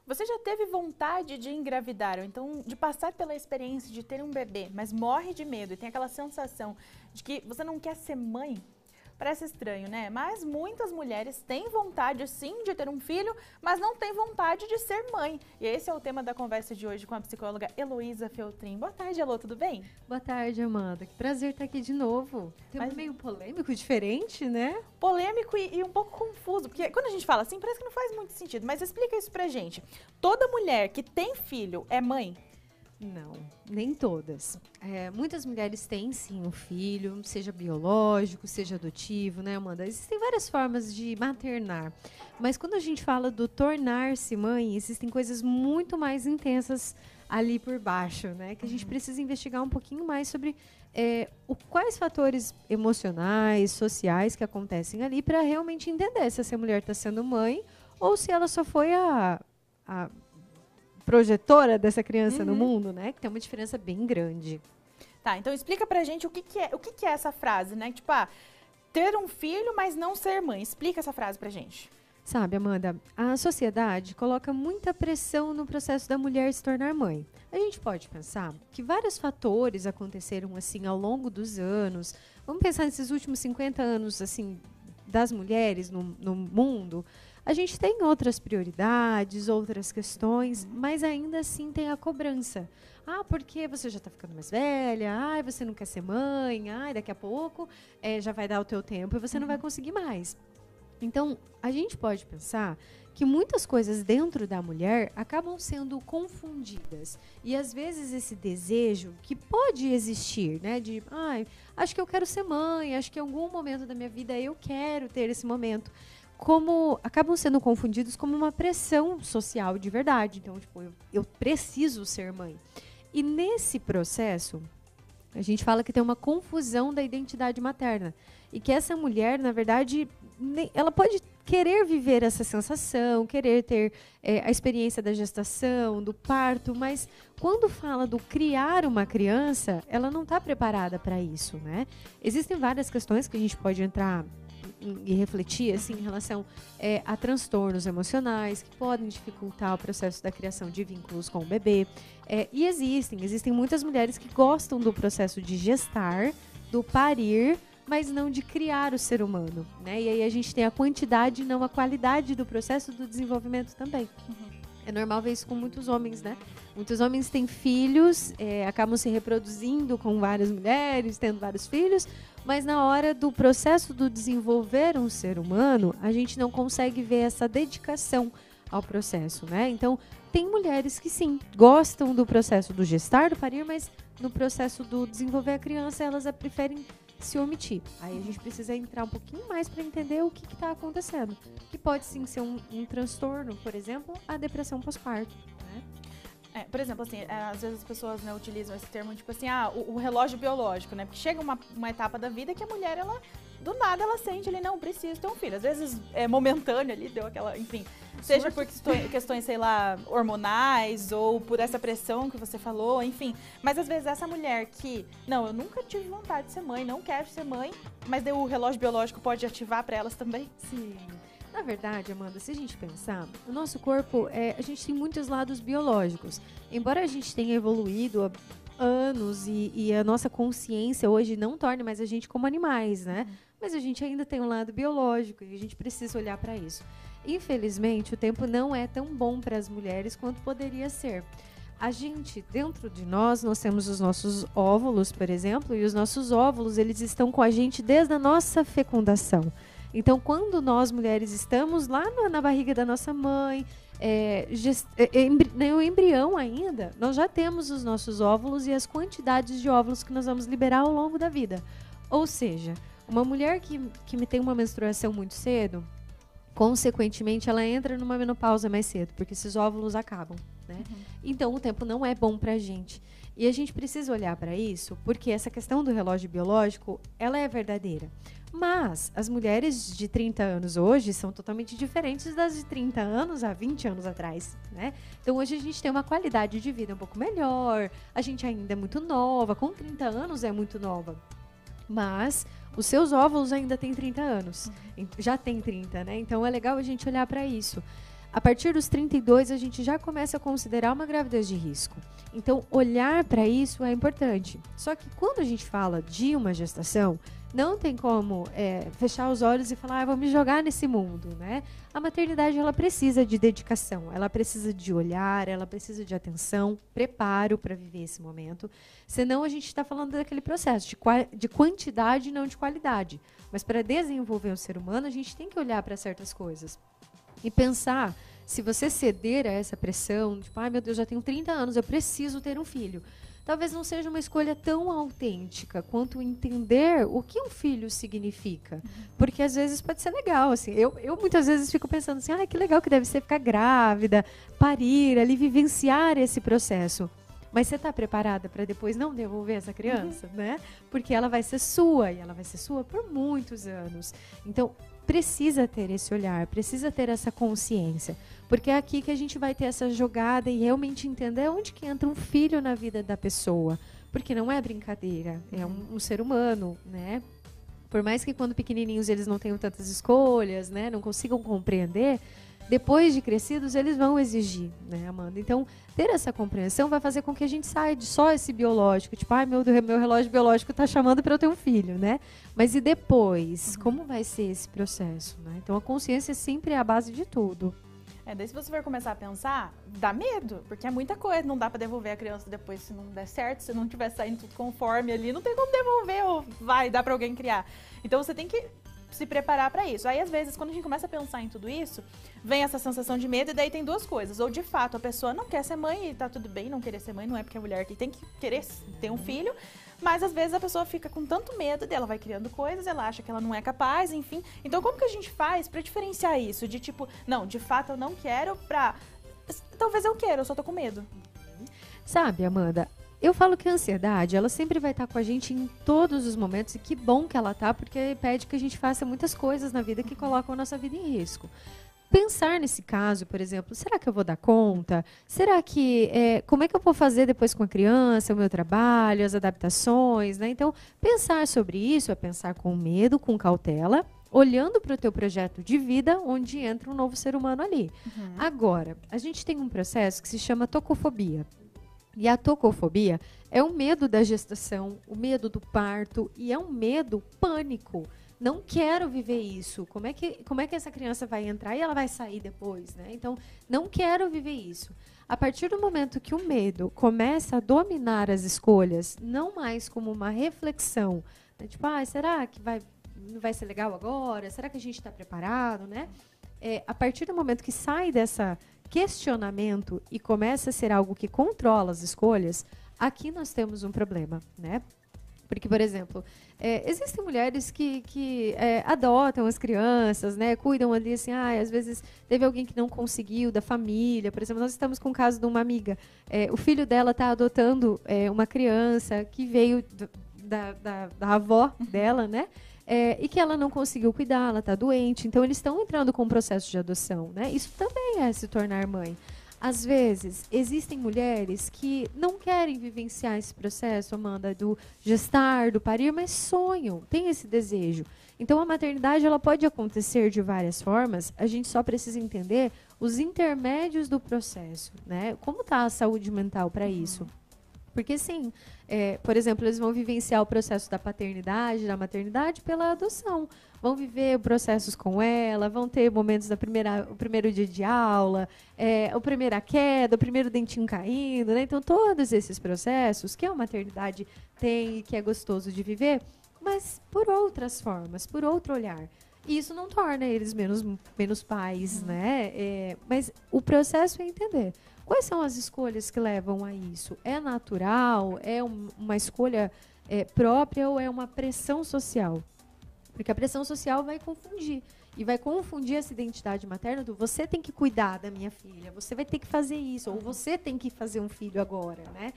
Você já teve vontade de engravidar, ou então de passar pela experiência de ter um bebê, mas morre de medo e tem aquela sensação de que você não quer ser mãe? Parece estranho, né? Mas muitas mulheres têm vontade, sim, de ter um filho, mas não têm vontade de ser mãe. E esse é o tema da conversa de hoje com a psicóloga Heloísa Feltrin. Boa tarde, Elô, tudo bem? Boa tarde, Amanda. Que prazer estar aqui de novo. Tema meio polêmico, diferente, né? Polêmico e um pouco confuso, porque quando a gente fala assim, parece que não faz muito sentido. Mas explica isso pra gente. Toda mulher que tem filho é mãe? Não, nem todas. Muitas mulheres têm, sim, um filho, seja biológico, seja adotivo, né, Amanda? Existem várias formas de maternar. Mas quando a gente fala do tornar-se mãe, existem coisas muito mais intensas ali por baixo, né? Que a gente precisa investigar um pouquinho mais sobre quais fatores emocionais, sociais que acontecem ali para realmente entender se essa mulher está sendo mãe ou se ela só foi a projetora dessa criança no mundo, né? Que tem uma diferença bem grande. Tá, então explica pra gente o que é essa frase, né? Tipo, ter um filho, mas não ser mãe. Explica essa frase pra gente. Sabe, Amanda, a sociedade coloca muita pressão no processo da mulher se tornar mãe. A gente pode pensar que vários fatores aconteceram assim ao longo dos anos. Vamos pensar nesses últimos 50 anos assim das mulheres no mundo. A gente tem outras prioridades, outras questões, mas ainda assim tem a cobrança. Porque você já está ficando mais velha, você não quer ser mãe, daqui a pouco já vai dar o teu tempo e você não vai conseguir mais. Então, a gente pode pensar que muitas coisas dentro da mulher acabam sendo confundidas. E, às vezes, esse desejo que pode existir, né? De, acho que eu quero ser mãe, acho que em algum momento da minha vida eu quero ter esse momento. Como acabam sendo confundidos como uma pressão social de verdade. Então, tipo, eu preciso ser mãe. E nesse processo, a gente fala que tem uma confusão da identidade materna. E que essa mulher, na verdade, ela pode querer viver essa sensação, querer ter a experiência da gestação, do parto, mas quando fala do criar uma criança, ela não está preparada para isso, né? Existem várias questões que a gente pode entrar e refletir assim, em relação a transtornos emocionais que podem dificultar o processo da criação de vínculos com o bebê. E existem muitas mulheres que gostam do processo de gestar, do parir, mas não de criar o ser humano, né? E aí a gente tem a quantidade e não a qualidade do processo do desenvolvimento também. É normal ver isso com muitos homens, né? Muitos homens têm filhos, acabam se reproduzindo com várias mulheres, tendo vários filhos, mas na hora do processo do desenvolver um ser humano, a gente não consegue ver essa dedicação ao processo, né? Então, tem mulheres que sim, gostam do processo do gestar, do parir, mas no processo do desenvolver a criança, elas preferem se omitir. Aí a gente precisa entrar um pouquinho mais para entender o que está acontecendo. Que pode sim ser um transtorno, por exemplo, a depressão pós-parto, né? Por exemplo, assim, às vezes as pessoas, né, utilizam esse termo, tipo assim, o relógio biológico, né? Porque chega uma etapa da vida que a mulher, ela, do nada, ela sente ali, não, preciso ter um filho. Às vezes é momentâneo ali, deu aquela, enfim, seja por questões, sei lá, hormonais ou por essa pressão que você falou, enfim. Mas às vezes essa mulher que, não, eu nunca tive vontade de ser mãe, não quero ser mãe, mas daí o relógio biológico pode ativar para elas também? Sim. Na verdade, Amanda, se a gente pensar, o nosso corpo, a gente tem muitos lados biológicos. Embora a gente tenha evoluído há anos e a nossa consciência hoje não torne mais a gente como animais, né? Mas a gente ainda tem um lado biológico e a gente precisa olhar para isso. Infelizmente, o tempo não é tão bom para as mulheres quanto poderia ser. A gente, dentro de nós temos os nossos óvulos, por exemplo, e os nossos óvulos, eles estão com a gente desde a nossa fecundação. Então, quando nós, mulheres, estamos lá na barriga da nossa mãe, no embrião ainda, nós já temos os nossos óvulos e as quantidades de óvulos que nós vamos liberar ao longo da vida. Ou seja, uma mulher que tem uma menstruação muito cedo, consequentemente, ela entra numa menopausa mais cedo, porque esses óvulos acabam, né? Então, o tempo não é bom pra gente. E a gente precisa olhar para isso, porque essa questão do relógio biológico, ela é verdadeira. Mas as mulheres de 30 anos hoje são totalmente diferentes das de 30 anos há 20 anos atrás, né? Então, hoje a gente tem uma qualidade de vida um pouco melhor, a gente ainda é muito nova, com 30 anos é muito nova. Mas os seus óvulos ainda têm 30 anos, já tem 30, né? Então, é legal a gente olhar para isso. A partir dos 32, a gente já começa a considerar uma gravidez de risco. Então, olhar para isso é importante. Só que quando a gente fala de uma gestação, não tem como fechar os olhos e falar, vou me jogar nesse mundo, né? A maternidade, ela precisa de dedicação, ela precisa de olhar, ela precisa de atenção, preparo para viver esse momento. Senão, a gente está falando daquele processo de quantidade e não de qualidade. Mas para desenvolver o ser humano, a gente tem que olhar para certas coisas. E pensar, se você ceder a essa pressão, tipo, meu Deus, já tenho 30 anos, eu preciso ter um filho. Talvez não seja uma escolha tão autêntica quanto entender o que um filho significa. Porque às vezes pode ser legal, assim. Eu muitas vezes fico pensando assim, que legal que deve ser ficar grávida, parir, ali, vivenciar esse processo. Mas você está preparada para depois não devolver essa criança, né? Porque ela vai ser sua, e ela vai ser sua por muitos anos. Então, precisa ter esse olhar, precisa ter essa consciência. Porque é aqui que a gente vai ter essa jogada e realmente entender onde que entra um filho na vida da pessoa. Porque não é brincadeira, é um ser humano, né? Por mais que quando pequenininhos eles não tenham tantas escolhas, né? Não consigam compreender, depois de crescidos eles vão exigir, né, Amanda? Então, ter essa compreensão vai fazer com que a gente saia de só esse biológico, tipo, meu relógio biológico está chamando para eu ter um filho, né? Mas e depois? Como vai ser esse processo, né? Então, a consciência sempre é a base de tudo. Daí se você for começar a pensar, dá medo, porque é muita coisa, não dá pra devolver a criança depois se não der certo, se não tiver saindo tudo conforme ali, não tem como devolver ou vai dar pra alguém criar. Então você tem que se preparar pra isso. Aí às vezes quando a gente começa a pensar em tudo isso, vem essa sensação de medo e daí tem duas coisas, ou de fato a pessoa não quer ser mãe e tá tudo bem não querer ser mãe, não é porque a mulher que tem que querer ter um filho, mas às vezes a pessoa fica com tanto medo dela, vai criando coisas, ela acha que ela não é capaz, enfim. Então como que a gente faz pra diferenciar isso? De tipo, não, de fato eu não quero talvez eu queira, eu só tô com medo. Sabe, Amanda, eu falo que a ansiedade, ela sempre vai estar com a gente em todos os momentos e que bom que ela tá, porque pede que a gente faça muitas coisas na vida que colocam a nossa vida em risco. Pensar nesse caso, por exemplo, será que eu vou dar conta? Será que, como é que eu vou fazer depois com a criança, o meu trabalho, as adaptações, né? Então, pensar sobre isso é pensar com medo, com cautela, olhando para o teu projeto de vida, onde entra um novo ser humano ali. Agora, a gente tem um processo que se chama tocofobia. E a tocofobia é o medo da gestação, o medo do parto e é um medo pânico. Não quero viver isso. Como é que essa criança vai entrar e ela vai sair depois, né? Então, não quero viver isso. A partir do momento que o medo começa a dominar as escolhas, não mais como uma reflexão, né? Tipo, será que não vai ser legal agora? Será que a gente está preparado, né? A partir do momento que sai dessa questionamento e começa a ser algo que controla as escolhas, aqui nós temos um problema, né? Porque, por exemplo, existem mulheres que adotam as crianças, né? Cuidam ali, assim, às vezes teve alguém que não conseguiu, da família. Por exemplo, nós estamos com o caso de uma amiga. O filho dela está adotando uma criança que veio da avó dela, né? E que ela não conseguiu cuidar, ela está doente. Então, eles estão entrando com um processo de adoção, né? Isso também é se tornar mãe. Às vezes, existem mulheres que não querem vivenciar esse processo, Amanda, do gestar, do parir, mas sonham, têm esse desejo. Então, a maternidade ela pode acontecer de várias formas, a gente só precisa entender os intermédios do processo, né? Como está a saúde mental para isso? Porque, sim, por exemplo, eles vão vivenciar o processo da paternidade, da maternidade pela adoção. Vão viver processos com ela, vão ter momentos o primeiro dia de aula, a primeira queda, o primeiro dentinho caindo, né? Então, todos esses processos que a maternidade tem e que é gostoso de viver, mas por outras formas, por outro olhar. E isso não torna eles menos pais, né? Mas o processo é entender. Quais são as escolhas que levam a isso? É natural? É uma escolha própria ou é uma pressão social? Porque a pressão social vai confundir. E vai confundir essa identidade materna do você tem que cuidar da minha filha, você vai ter que fazer isso, ou você tem que fazer um filho agora, né?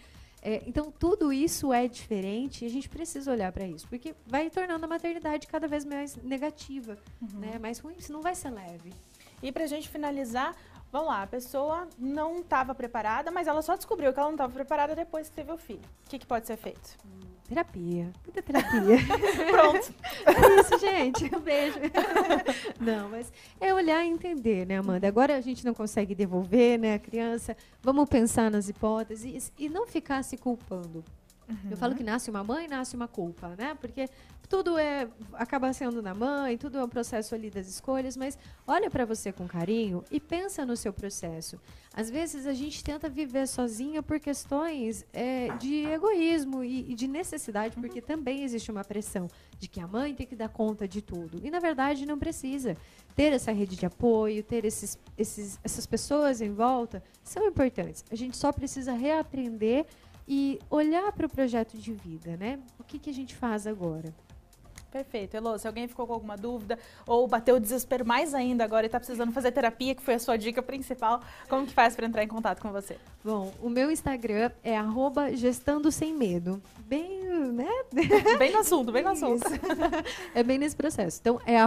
Então, tudo isso é diferente e a gente precisa olhar para isso. Porque vai tornando a maternidade cada vez mais negativa, né? Mais ruim, isso não vai ser leve. E pra gente finalizar, Vamos lá, a pessoa não estava preparada, mas ela só descobriu que ela não estava preparada depois que teve o filho. O que pode ser feito? Terapia. Muita terapia. Pronto. É isso, gente. Um beijo. Não, mas é olhar e entender, né, Amanda? Agora a gente não consegue devolver, né, a criança. Vamos pensar nas hipóteses e não ficar se culpando. Eu falo que nasce uma mãe, nasce uma culpa, né? Porque tudo acaba sendo na mãe, tudo é um processo ali das escolhas, mas olha para você com carinho e pensa no seu processo. Às vezes a gente tenta viver sozinha por questões de egoísmo e de necessidade, porque também existe uma pressão de que a mãe tem que dar conta de tudo. E na verdade não precisa. Ter essa rede de apoio, ter essas pessoas em volta são importantes. A gente só precisa reaprender e olhar para o projeto de vida, né? O que a gente faz agora? Perfeito. Elô, se alguém ficou com alguma dúvida ou bateu o desespero mais ainda agora e está precisando fazer terapia, que foi a sua dica principal, como que faz para entrar em contato com você? Bom, o meu Instagram é @gestandosemmedo. Bem, né? Bem no assunto, bem no assunto. É bem nesse processo. Então, é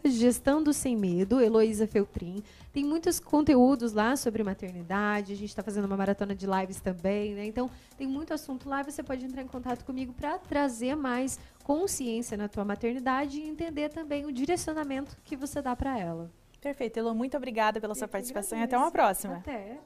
@gestandosemmedo, Heloísa Feltrin. Tem muitos conteúdos lá sobre maternidade. A gente está fazendo uma maratona de lives também, né? Então, tem muito assunto lá. Você pode entrar em contato comigo para trazer mais consciência na tua maternidade e entender também o direcionamento que você dá para ela. Perfeito. Elô, muito obrigada pela sua participação e até agradeço. uma próxima. Até.